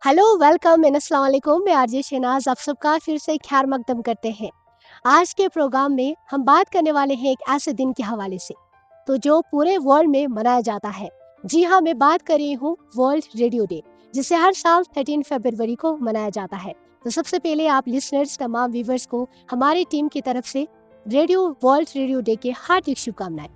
Hello, welcome and अस्सलाम वालेकुम। मैं आरजे शहनाज आप सबका फिर से खैर मकदम करते हैं। आज के प्रोग्राम में हम बात करने वाले हैं एक ऐसे दिन के हवाले से तो जो पूरे वर्ल्ड में मनाया जाता है। जी हाँ, मैं बात कर रही हूँ वर्ल्ड रेडियो डे, जिसे हर साल 13 फरवरी को मनाया जाता है। तो सबसे पहले आप लिसनर्स तमाम व्यूवर्स को हमारी टीम की तरफ से वर्ल्ड रेडियो डे के हार्दिक शुभकामनाएं।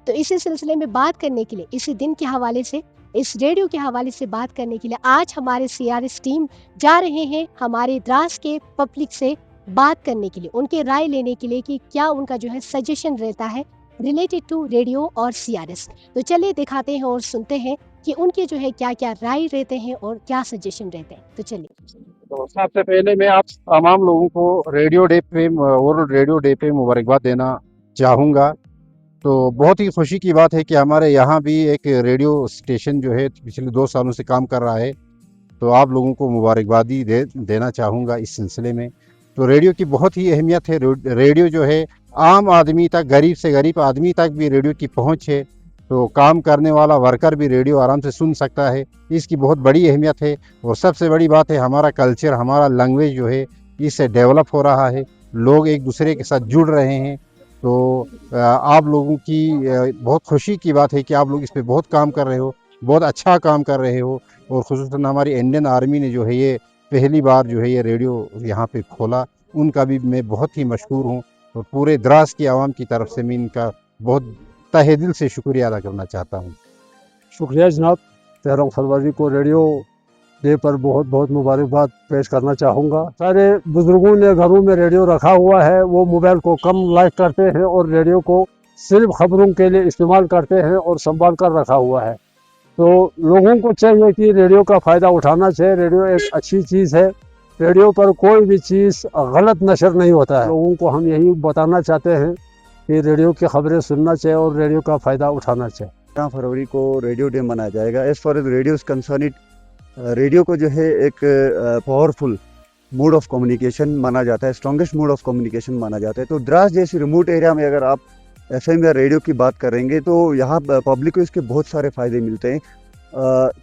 तो इसी सिलसिले में बात करने के लिए इसी दिन के हवाले से इस रेडियो के हवाले से बात करने के लिए आज हमारे सीआरएस टीम जा रहे हैं हमारे द्रास के पब्लिक से बात करने के लिए, उनके राय लेने के लिए कि क्या उनका जो है सजेशन रहता है रिलेटेड टू रेडियो और सीआरएस। तो चलिए दिखाते हैं और सुनते हैं कि उनके जो है क्या क्या राय रहते हैं और क्या सजेशन रहते हैं। तो चलिए। तो सबसे पहले मैं आप तमाम लोगों को रेडियो डे पे वर्ल्ड रेडियो डे पे मुबारकबाद देना चाहूँगा। तो बहुत ही खुशी की बात है कि हमारे यहाँ भी एक रेडियो स्टेशन जो है पिछले 2 सालों से काम कर रहा है। तो आप लोगों को मुबारकबादी देना चाहूँगा इस सिलसिले में। तो रेडियो की बहुत ही अहमियत है। रेडियो जो है आम आदमी तक, गरीब से गरीब आदमी तक भी रेडियो की पहुँच है। तो काम करने वाला वर्कर भी रेडियो आराम से सुन सकता है। इसकी बहुत बड़ी अहमियत है। और सबसे बड़ी बात है हमारा कल्चर, हमारा लैंग्वेज जो है इससे डेवलप हो रहा है। लोग एक दूसरे के साथ जुड़ रहे हैं। तो आप लोगों की बहुत खुशी की बात है कि आप लोग इस पे बहुत काम कर रहे हो, बहुत अच्छा काम कर रहे हो। और ख़ुसूसन हमारी इंडियन आर्मी ने जो है ये पहली बार जो है ये रेडियो यहाँ पे खोला, उनका भी मैं बहुत ही मशहूर हूँ। और पूरे द्रास की आवाम की तरफ से मैं इनका बहुत तहे दिल से शुक्रिया अदा करना चाहता हूँ। शुक्रिया जनाब। 13 फरवरी को रेडियो डे पर बहुत बहुत मुबारकबाद पेश करना चाहूँगा। सारे बुजुर्गों ने घरों में रेडियो रखा हुआ है, वो मोबाइल को कम लाइक करते हैं और रेडियो को सिर्फ खबरों के लिए इस्तेमाल करते हैं और संभाल कर रखा हुआ है। तो लोगों को चाहिए कि रेडियो का फ़ायदा उठाना चाहिए। रेडियो एक अच्छी चीज़ है। रेडियो पर कोई भी चीज़ गलत नशर नहीं होता है। लोगों को हम यही बताना चाहते हैं कि रेडियो की खबरें सुनना चाहिए और रेडियो का फ़ायदा उठाना चाहिए। 13 फरवरी को रेडियो डे मनाया जाएगा। As far as radio is concern, radio को जो है एक पावरफुल मोड ऑफ कम्युनिकेशन माना जाता है, स्ट्रॉन्गेस्ट मोड ऑफ कम्युनिकेशन माना जाता है। तो द्रास जैसी रिमोट एरिया में अगर आप एफएम या रेडियो की बात करेंगे तो यहाँ पब्लिक को इसके बहुत सारे फ़ायदे मिलते हैं।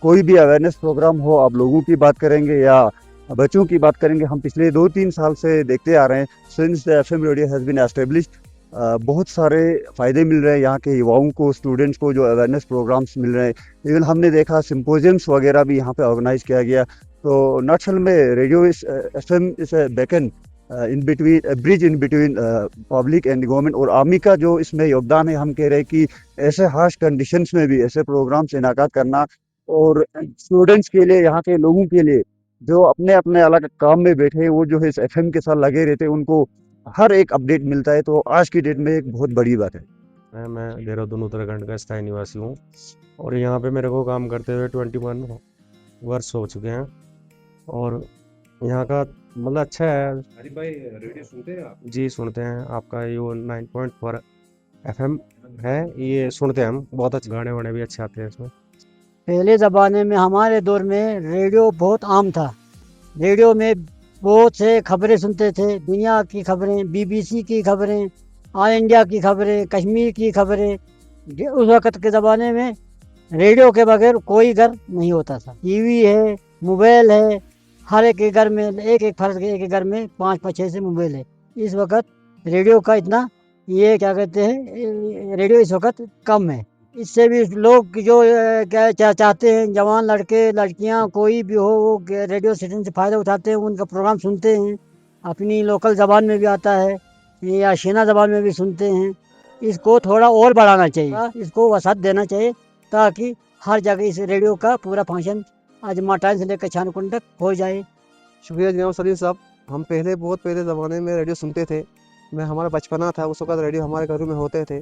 कोई भी अवेयरनेस प्रोग्राम हो, आप लोगों की बात करेंगे या बच्चों की बात करेंगे, हम पिछले 2-3 साल से देखते आ रहे हैं since the FM radio has been established. बहुत सारे फ़ायदे मिल रहे हैं यहाँ के युवाओं को, स्टूडेंट्स को, जो अवेयरनेस प्रोग्राम्स मिल रहे हैं। इवन हमने देखा सिम्पोजियम्स वगैरह भी यहाँ पे ऑर्गेनाइज किया गया। तो नटशल में radio FM is a beacon in between, bridge in between public and government और आर्मी का जो इसमें योगदान है। हम कह रहे हैं कि ऐसे हार्श कंडीशंस में भी ऐसे प्रोग्राम्स इनाकात करना और स्टूडेंट्स के लिए, यहाँ के लोगों के लिए जो अपने अपने अलग काम में बैठे हैं, वो जो है इस एफएम के साथ लगे रहते हैं, उनको हर एक अपडेट मिलता है। तो आज की डेट में एक बहुत बड़ी बात है। मैं देहरादून उत्तराखंड का स्थायी निवासी हूँ और यहाँ पे मेरे को काम करते हुए 21 वर्ष हो चुके हैं। और यहाँ का मतलब अच्छा है। हरी भाई, रेडियो सुनते हैं आप? जी सुनते हैं। आपका ये 9.4 एफएम है, ये सुनते हैं हम। बहुत अच्छे गाने वाने भी अच्छे आते हैं इसमें। पहले ज़माने में हमारे दौर में रेडियो बहुत आम था। रेडियो में बहुत से खबरें सुनते थे, दुनिया की खबरें, बीबीसी की खबरें, ऑल इंडिया की खबरें, कश्मीर की खबरें। उस वक़्त के ज़माने में रेडियो के बगैर कोई घर नहीं होता था। टीवी है, मोबाइल है, हर एक के घर में, एक एक फर्द के एक एक घर में 5-5 6 मोबाइल है। इस वक्त रेडियो का इतना ये क्या कहते हैं, रेडियो इस वक्त कम है। इससे भी लोग जो क्या चाहते हैं, जवान लड़के लड़कियां कोई भी हो, वो रेडियो स्टेशन से फ़ायदा उठाते हैं, उनका प्रोग्राम सुनते हैं। अपनी लोकल ज़बान में भी आता है या शेना ज़बान में भी सुनते हैं। इसको थोड़ा और बढ़ाना चाहिए, इसको वसात देना चाहिए ताकि हर जगह इस रेडियो का पूरा फंक्शन आज माटान से लेकर छानकुंड तक हो जाए। शुक्रिया जनाब सलीम साहब। हम बहुत पहले ज़माने में रेडियो सुनते थे। हमारा बचपना था, उस वक्त रेडियो हमारे घरों में होते थे।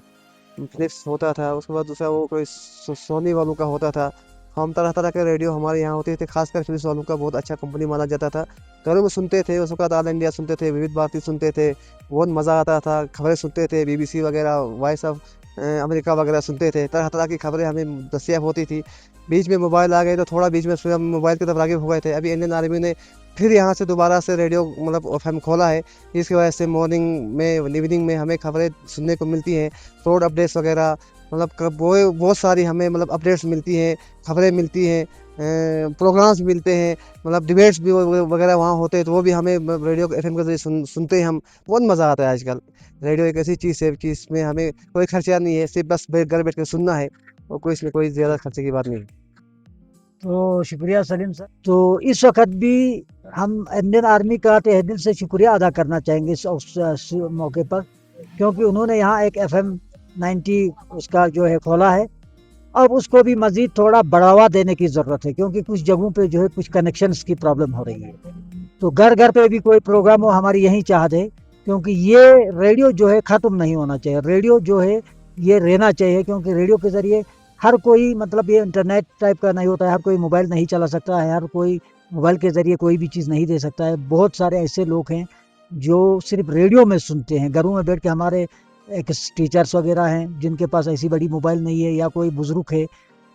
फिलिप्स होता था, उसके बाद दूसरा वो कोई सोनी वालों का होता था। हम तरह तरह के रेडियो हमारे यहाँ होते थे, खासकर फिलिप्स वालों का बहुत अच्छा कंपनी माना जाता था। घरों में सुनते थे। उस वक्त ऑल इंडिया सुनते थे, विविध भारती सुनते थे, बहुत मज़ा आता था। खबरें सुनते थे, बीबीसी वगैरह, वॉइस ऑफ अमेरिका वगैरह सुनते थे। तरह तरह की खबरें हमें दस्तियाब होती थी। बीच में मोबाइल आ गए तो थोड़ा बीच में हम मोबाइल की तरफ राग़िब हो गए थे। अभी इंडियन आर्मी ने फिर यहाँ से दोबारा से रेडियो मतलब एफएम खोला है। इसकी वजह से मॉर्निंग में, इवनिंग में हमें खबरें सुनने को मिलती हैं। रोड अपडेट्स वगैरह, मतलब बहुत सारी हमें मतलब अपडेट्स मिलती हैं, खबरें मिलती हैं। प्रोग्राम्स मिलते हैं, मतलब डिबेट्स भी वगैरह वहाँ होते हैं, तो वो भी हमें रेडियो FM के ज़रिए सुनते हैं हम। बहुत मज़ा आता है आजकल। रेडियो एक ऐसी चीज़ है कि इसमें हमें कोई खर्चा नहीं है, सिर्फ बस घर बैठ कर सुनना है और कोई इसमें कोई ज़्यादा खर्चे की बात नहीं है। तो शुक्रिया सलीम सर। तो इस वक्त भी हम इंडियन आर्मी का तहे दिल से शुक्रिया अदा करना चाहेंगे उस मौके पर, क्योंकि उन्होंने यहाँ एक FM 90 उसका जो है खोला है। अब उसको भी मज़ीद थोड़ा बढ़ावा देने की ज़रूरत है, क्योंकि कुछ जगहों पे जो है कुछ कनेक्शंस की प्रॉब्लम हो रही है। तो घर घर पे भी कोई प्रोग्राम हो, हमारी यही चाहत है, क्योंकि ये रेडियो जो है ख़त्म नहीं होना चाहिए। रेडियो जो है ये रहना चाहिए, क्योंकि रेडियो के ज़रिए हर कोई, मतलब ये इंटरनेट टाइप का नहीं होता है, हर कोई मोबाइल नहीं चला सकता है, हर कोई मोबाइल के ज़रिए कोई भी चीज़ नहीं दे सकता है। बहुत सारे ऐसे लोग हैं जो सिर्फ रेडियो में सुनते हैं, घरों में बैठ के। हमारे एक टीचर्स वगैरह हैं जिनके पास ऐसी बड़ी मोबाइल नहीं है, या कोई बुज़ुर्ग है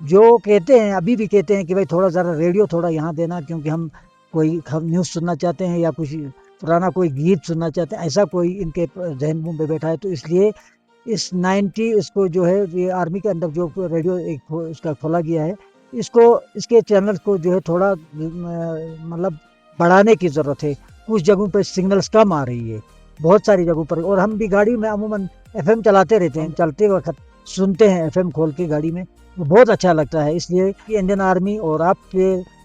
जो कहते हैं, अभी भी कहते हैं कि भाई थोड़ा ज़रा रेडियो थोड़ा यहाँ देना, क्योंकि हम न्यूज़ सुनना चाहते हैं या कुछ पुराना कोई गीत सुनना चाहते हैं। ऐसा कोई इनके जहन में बैठा है। तो इसलिए इस 90 इसको जो है ये आर्मी के अंदर जो रेडियो एक उसका खोला गया है, इसके चैनल को जो है थोड़ा मतलब बढ़ाने की ज़रूरत है। कुछ जगहों पर सिग्नल्स कम आ रही है, बहुत सारी जगहों पर। और हम भी गाड़ी में अमूमन FM चलाते रहते हैं, चलते वक्त सुनते हैं FM खोल के गाड़ी में, तो बहुत अच्छा लगता है। इसलिए कि इंडियन आर्मी और आपके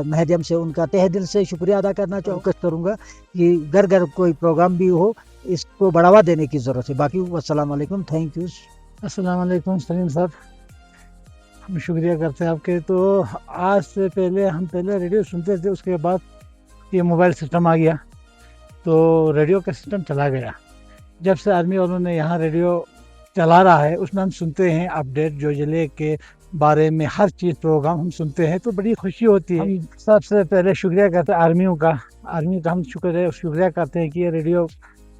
माध्यम से उनका तहे दिल से शुक्रिया अदा करना करूँगा कि घर घर कोई प्रोग्राम भी हो, इसको बढ़ावा देने की ज़रूरत है। बाकी अस्सलाम वालेकुम, थैंक यू। अस्सलाम वालेकुम सलीम साहब, हम शुक्रिया करते हैं आपके। तो आज से पहले हम रेडियो सुनते थे, उसके बाद ये मोबाइल सिस्टम आ गया, तो रेडियो का सिस्टम चला गया। जब से आर्मी वालों ने यहाँ रेडियो चला रहा है, उसमें हम सुनते हैं अपडेट जो जिले के बारे में, हर चीज़ प्रोग्राम हम सुनते हैं, तो बड़ी खुशी होती है। हम सबसे पहले शुक्रिया करते हैं आर्मी का हम शुक्रिया करते हैं कि ये रेडियो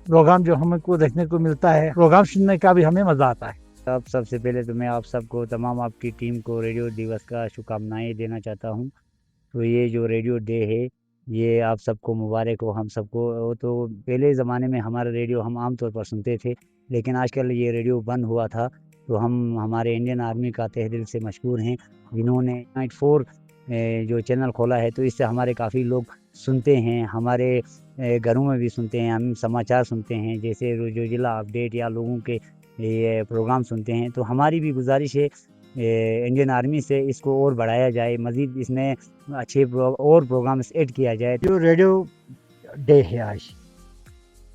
प्रोग्राम जो हमको देखने को मिलता है, प्रोग्राम सुनने का भी हमें मज़ा आता है। अब सबसे पहले तो मैं आप सबको, तमाम आपकी टीम को रेडियो दिवस का शुभकामनाएं देना चाहता हूं। तो ये जो रेडियो डे है, ये आप सबको मुबारक हो, हम सबको। तो पहले ज़माने में हमारा रेडियो हम आम तौर पर सुनते थे, लेकिन आजकल ये रेडियो बंद हुआ था। तो हम हमारे इंडियन आर्मी का तहे दिल से मशकूर हैं, जिन्होंने 94 जो चैनल खोला है। तो इससे हमारे काफ़ी लोग सुनते हैं, हमारे घरों में भी सुनते हैं, हम समाचार सुनते हैं, जैसे जो जिला अपडेट या लोगों के ये प्रोग्राम सुनते हैं। तो हमारी भी गुजारिश है इंडियन आर्मी से, इसको और बढ़ाया जाए, मज़ीद इसमें अच्छे और प्रोग्राम्स ऐड किया जाए। जो रेडियो डे है आज,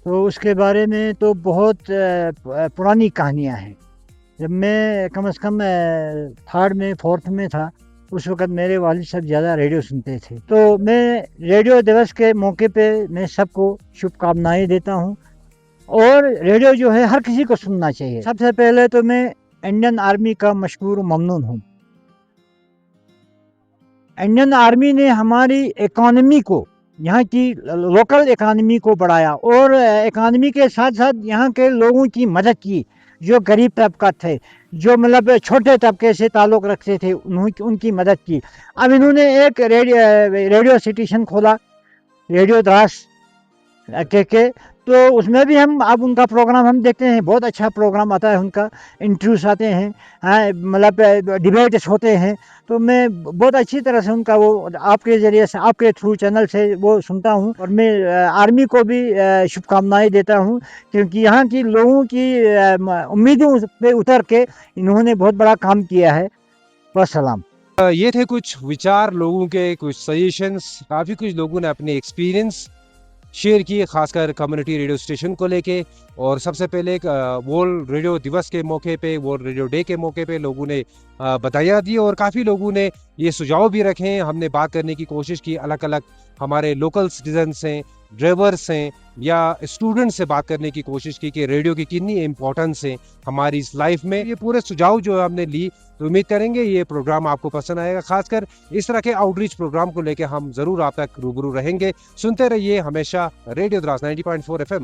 तो उसके बारे में तो बहुत पुरानी कहानियाँ हैं। जब मैं कम से कम 3rd में 4th में था, उस वक़्त मेरे वालिद साहब ज़्यादा रेडियो सुनते थे। तो मैं रेडियो दिवस के मौके पे मैं सबको शुभकामनाएं देता हूं, और रेडियो जो है हर किसी को सुनना चाहिए। सबसे पहले तो मैं इंडियन आर्मी का मशकूर ममनून हूं। इंडियन आर्मी ने हमारी इकॉनमी को, यहाँ की लोकल इकॉनमी को बढ़ाया, और इकॉनमी के साथ साथ यहाँ के लोगों की मदद की, जो गरीब तबका थे, जो मतलब छोटे तबके से ताल्लुक़ रखते थे, उनकी मदद की। अब इन्होंने एक रेडियो स्टेशन खोला, रेडियो द्रास के, तो उसमें भी हम अब उनका प्रोग्राम हम देखते हैं। बहुत अच्छा प्रोग्राम आता है उनका, इंटरव्यूज आते हैं, मतलब डिबेट्स होते हैं। तो मैं बहुत अच्छी तरह से उनका वो आपके ज़रिए से, आपके थ्रू चैनल से वो सुनता हूँ। और मैं आर्मी को भी शुभकामनाएं देता हूँ, क्योंकि यहाँ की लोगों की उम्मीदों पे उतर के इन्होंने बहुत बड़ा काम किया है। वस्सलाम। ये थे कुछ विचार लोगों के, कुछ सजेशंस, काफ़ी कुछ लोगों ने अपने एक्सपीरियंस शेयर किए, खासकर कम्युनिटी रेडियो स्टेशन को लेके। और सबसे पहले वर्ल्ड रेडियो दिवस के मौके पे, वर्ल्ड रेडियो डे के मौके पे लोगों ने बधाइयाँ दी, और काफ़ी लोगों ने ये सुझाव भी रखे हैं। हमने बात करने की कोशिश की, अलग अलग हमारे लोकल सिटीजन्स हैं, ड्राइवर्स हैं, या स्टूडेंट्स से बात करने की कोशिश की कि रेडियो की कितनी इम्पोर्टेंस है हमारी इस लाइफ में। ये पूरे सुझाव जो हमने ली, तो उम्मीद करेंगे ये प्रोग्राम आपको पसंद आएगा। खासकर इस तरह के आउटरीच प्रोग्राम को लेकर हम ज़रूर आप तक रूबरू रहेंगे। सुनते रहिए हमेशा रेडियो द्रास 90.4 FM।